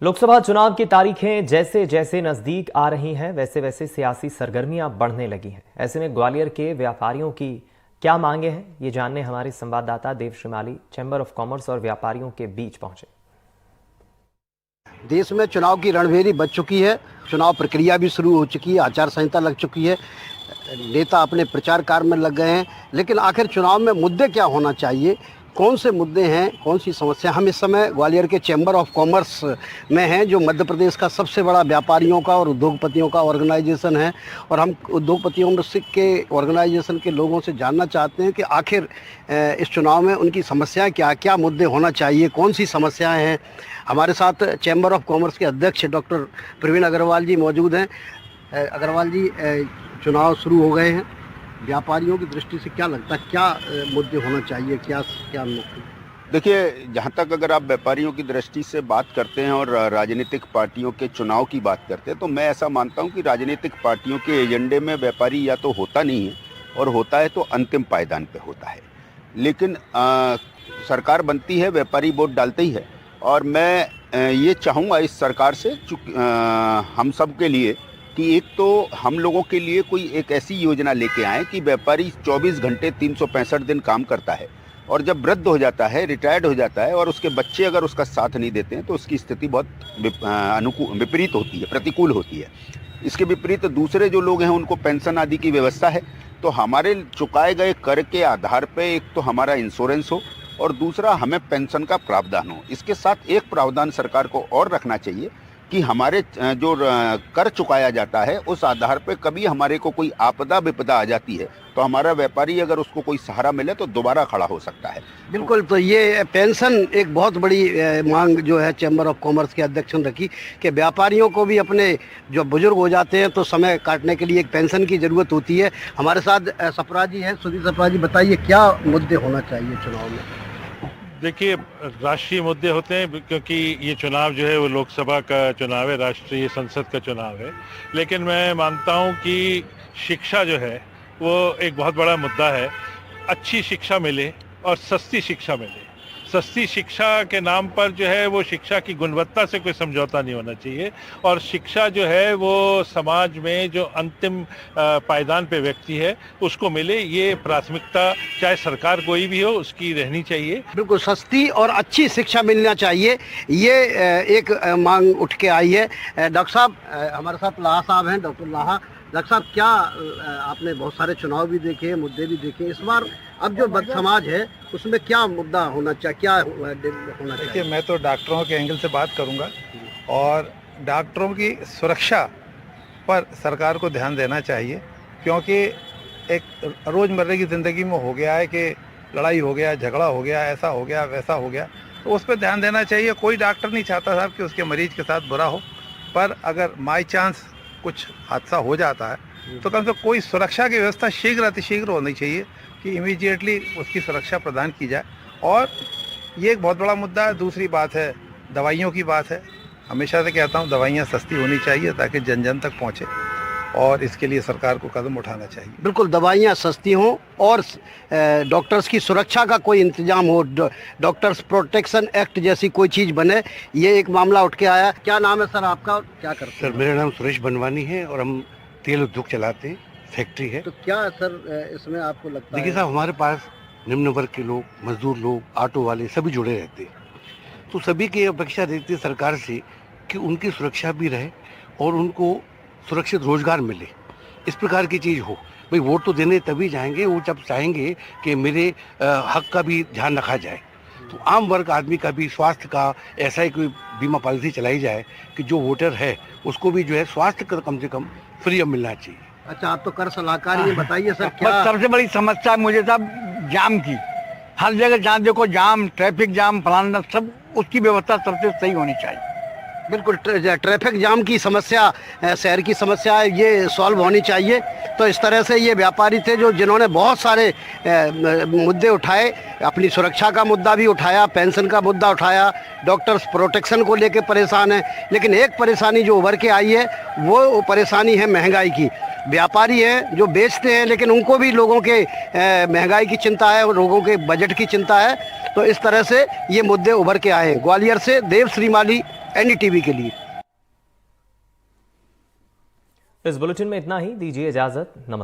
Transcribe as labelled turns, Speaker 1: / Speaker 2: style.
Speaker 1: लोकसभा चुनाव की तारीखें जैसे जैसे नजदीक आ रही हैं वैसे वैसे सियासी सरगर्मियां बढ़ने लगी हैं। ऐसे में ग्वालियर के व्यापारियों की क्या मांगे हैं, ये जानने हमारे संवाददाता देव श्रीमाली चैंबर ऑफ कॉमर्स और व्यापारियों के बीच पहुंचे।
Speaker 2: देश में चुनाव की रणभेरी बज चुकी है, चुनाव प्रक्रिया भी शुरू हो चुकी है, आचार संहिता लग चुकी है, नेता अपने प्रचार कार्य में लग गए हैं। लेकिन आखिर चुनाव में मुद्दे क्या होना चाहिए, कौन से मुद्दे हैं, कौन सी समस्या? हम इस समय ग्वालियर के चैम्बर ऑफ कॉमर्स में हैं, जो मध्य प्रदेश का सबसे बड़ा व्यापारियों का और उद्योगपतियों का ऑर्गेनाइजेशन है। और हम उद्योगपतियों के ऑर्गेनाइजेशन के लोगों से जानना चाहते हैं कि आखिर इस चुनाव में उनकी समस्याएं क्या क्या मुद्दे होना चाहिए, कौन सी समस्याएं हैं। हमारे साथ चैम्बर ऑफ कॉमर्स के अध्यक्ष डॉक्टर प्रवीण अग्रवाल जी मौजूद हैं। अग्रवाल जी, चुनाव शुरू हो गए हैं, व्यापारियों की दृष्टि से क्या लगता है, क्या मुद्दे होना चाहिए, क्या क्या मुद्दे?
Speaker 3: देखिए, जहाँ तक अगर आप व्यापारियों की दृष्टि से बात करते हैं और राजनीतिक पार्टियों के चुनाव की बात करते हैं, तो मैं ऐसा मानता हूँ कि राजनीतिक पार्टियों के एजेंडे में व्यापारी या तो होता नहीं है, और होता है तो अंतिम पायदान पे होता है। लेकिन सरकार बनती है, व्यापारी वोट डालते ही है। और मैं ये चाहूँगा इस सरकार से, हम सब के लिए, कि एक तो हम लोगों के लिए कोई एक ऐसी योजना लेके आए कि व्यापारी 24 घंटे 365 दिन काम करता है, और जब वृद्ध हो जाता है, रिटायर्ड हो जाता है, और उसके बच्चे अगर उसका साथ नहीं देते हैं तो उसकी स्थिति बहुत विपरीत होती है, प्रतिकूल होती है। इसके विपरीत दूसरे जो लोग हैं उनको पेंशन आदि की व्यवस्था है। तो हमारे चुकाए गए कर के आधार पर एक तो हमारा इंश्योरेंस हो, और दूसरा हमें पेंशन का प्रावधान हो। इसके साथ एक प्रावधान सरकार को और रखना चाहिए कि हमारे जो कर चुकाया जाता है उस आधार पे कभी हमारे को कोई आपदा विपदा आ जाती है तो हमारा व्यापारी अगर उसको कोई सहारा मिले तो दोबारा खड़ा हो सकता है।
Speaker 2: बिल्कुल, तो ये पेंशन एक बहुत बड़ी मांग जो है चैम्बर ऑफ कॉमर्स के अध्यक्ष ने रखी कि व्यापारियों को भी अपने जो बुजुर्ग हो जाते हैं तो समय काटने के लिए एक पेंशन की ज़रूरत होती है। हमारे साथ सफरा जी हैं। सुधीर सफरा जी, बताइए क्या मुद्दे होना चाहिए चुनाव में?
Speaker 4: देखिए, राष्ट्रीय मुद्दे होते हैं क्योंकि ये चुनाव जो है वो लोकसभा का चुनाव है, राष्ट्रीय संसद का चुनाव है। लेकिन मैं मानता हूँ कि शिक्षा जो है वो एक बहुत बड़ा मुद्दा है। अच्छी शिक्षा मिले और सस्ती शिक्षा मिले। सस्ती शिक्षा के नाम पर जो है वो शिक्षा की गुणवत्ता से कोई समझौता नहीं होना चाहिए, और शिक्षा जो है वो समाज में जो अंतिम पायदान पे व्यक्ति है उसको मिले, ये प्राथमिकता चाहे सरकार कोई भी हो उसकी रहनी चाहिए।
Speaker 2: बिल्कुल, सस्ती और अच्छी शिक्षा मिलना चाहिए, ये एक मांग उठ के आई है। डॉक्टर साहब, हमारे साथ लाहा साहब हैं, डॉक्टर लाहा। डॉक्टर साहब, क्या आपने बहुत सारे चुनाव भी देखे, मुद्दे भी देखे, इस बार अब जो बद समाज है उसमें क्या मुद्दा होना चाहिए, क्या होना चाहिए?
Speaker 5: देखिए, मैं तो डॉक्टरों के एंगल से बात करूंगा, और डॉक्टरों की सुरक्षा पर सरकार को ध्यान देना चाहिए, क्योंकि एक रोज़मर्रा की ज़िंदगी में हो गया है कि लड़ाई हो गया, झगड़ा हो गया, ऐसा हो गया, वैसा हो गया, तो उस पर ध्यान देना चाहिए। कोई डॉक्टर नहीं चाहता साहब कि उसके मरीज के साथ बुरा हो, पर अगर बाई चांस कुछ हादसा हो जाता है तो कम से कम कोई सुरक्षा की व्यवस्था शीघ्र अतिशीघ्र होनी चाहिए कि इमीडिएटली उसकी सुरक्षा प्रदान की जाए। और ये एक बहुत बड़ा मुद्दा है। दूसरी बात है, दवाइयों की बात है। हमेशा से कहता हूँ दवाइयाँ सस्ती होनी चाहिए ताकि जन जन तक पहुँचे, और इसके लिए सरकार को कदम उठाना चाहिए।
Speaker 2: बिल्कुल, दवाइयाँ सस्ती हों और डॉक्टर्स की सुरक्षा का कोई इंतजाम हो, डॉक्टर्स प्रोटेक्शन एक्ट जैसी कोई चीज़ बने, ये एक मामला उठ के आया। क्या नाम है सर आपका और क्या करते हैं?
Speaker 6: सर, मेरा नाम सुरेश बनवानी है और हम तेल उद्योग चलाते हैं, फैक्ट्री है।
Speaker 2: तो क्या सर इसमें आपको लगता है?
Speaker 6: देखिए साहब, हमारे पास निम्न वर्ग के लोग, मजदूर लोग, ऑटो वाले सभी जुड़े रहते हैं, तो सभी की अपेक्षा रहती है सरकार से कि उनकी सुरक्षा भी रहे और उनको सुरक्षित रोजगार मिले, इस प्रकार की चीज़ हो। भाई, वोट तो देने तभी जाएंगे वो जब चाहेंगे कि मेरे हक का भी ध्यान रखा जाए। तो आम वर्ग आदमी का भी स्वास्थ्य का ऐसा ही कोई बीमा पॉलिसी चलाई जाए कि जो वोटर है उसको भी जो है स्वास्थ्य का कम से कम फ्री अब मिलना चाहिए।
Speaker 2: अच्छा, आप तो कर सलाहकार हैं, बताइए सर क्या?
Speaker 7: सबसे बड़ी समस्या है मुझे साहब जाम की। हर जगह जहाँ देखो जाम, ट्रैफिक जाम, फलाना, सब उसकी व्यवस्था सबसे सही होनी चाहिए।
Speaker 2: बिल्कुल, ट्रैफिक जाम की समस्या, शहर की समस्या है, ये सॉल्व होनी चाहिए। तो इस तरह से ये व्यापारी थे जो जिन्होंने बहुत सारे मुद्दे उठाए, अपनी सुरक्षा का मुद्दा भी उठाया, पेंशन का मुद्दा उठाया, डॉक्टर्स प्रोटेक्शन को लेकर परेशान है। लेकिन एक परेशानी जो उभर के आई है वो परेशानी है महंगाई की। व्यापारी हैं जो बेचते हैं, लेकिन उनको भी लोगों के महंगाई की चिंता है और लोगों के बजट की चिंता है। तो इस तरह से ये मुद्दे उभर के आए हैं। ग्वालियर से देव श्रीमाली, NDTV के लिए।
Speaker 1: इस बुलेटिन में इतना ही, दीजिए इजाजत, नमस्कार।